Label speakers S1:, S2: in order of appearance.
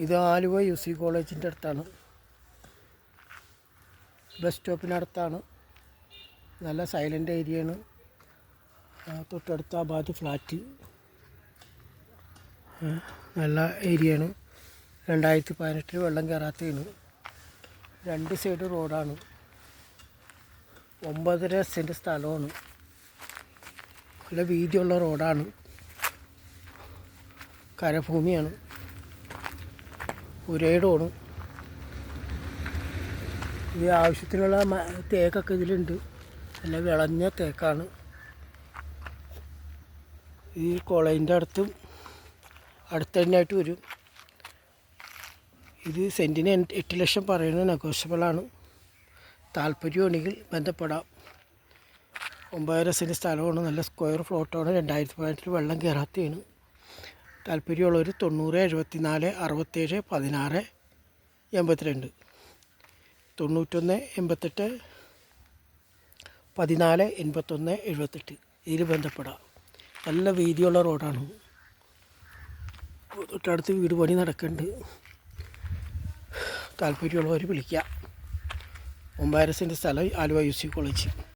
S1: ഇത് ആലുവ UC കോളേജിൻ്റെ അടുത്താണ്, ബസ് സ്റ്റോപ്പിനടുത്താണ്. നല്ല സൈലൻ്റ് ഏരിയയാണ്. തൊട്ടടുത്ത ആ ഭാഗത്ത് ഫ്ലാറ്റ്, നല്ല ഏരിയയാണ്. 2018 വെള്ളം കയറാത്തതാണ്. 2 സൈഡ് റോഡാണ്. 9.5 സെൻറ്റ് സ്ഥലമാണ്. നല്ല വീതിയുള്ള റോഡാണ്. കരഭൂമിയാണ്. പുരയിടമാണ്. ഇത് ആവശ്യത്തിനുള്ള തേക്കൊക്കെ ഇതിലുണ്ട്. നല്ല വിളഞ്ഞ തേക്കാണ്. ഈ കോളേജിൻ്റെ അടുത്ത് തന്നെയായിട്ട് വരും. ഇത് സെൻറ്റിന് 8 ലക്ഷം പറയുന്നത് നെഗോഷ്യബിളാണ്. താല്പര്യമുണ്ടെങ്കിൽ ബന്ധപ്പെടാം. 9.5 സെൻറ്റ് സ്ഥലമാണ്. നല്ല സ്ക്വയർ ഫ്ലോട്ടാണ്. 2018 വെള്ളം കയറാത്തതാണ്. താല്പര്യമുള്ളവർ 90 74 67 16 82 91 88 14 81 78 ഇതിൽ ബന്ധപ്പെടാം. നല്ല വീതിയുള്ള റോഡാണ്. തൊട്ടടുത്ത് വീട് പണി നടക്കുന്നുണ്ട്. താല്പര്യമുള്ളവർ വിളിക്കുക. 9.5 സെൻറ്റ് സ്ഥലം, ആലുവ UC കോളേജ്.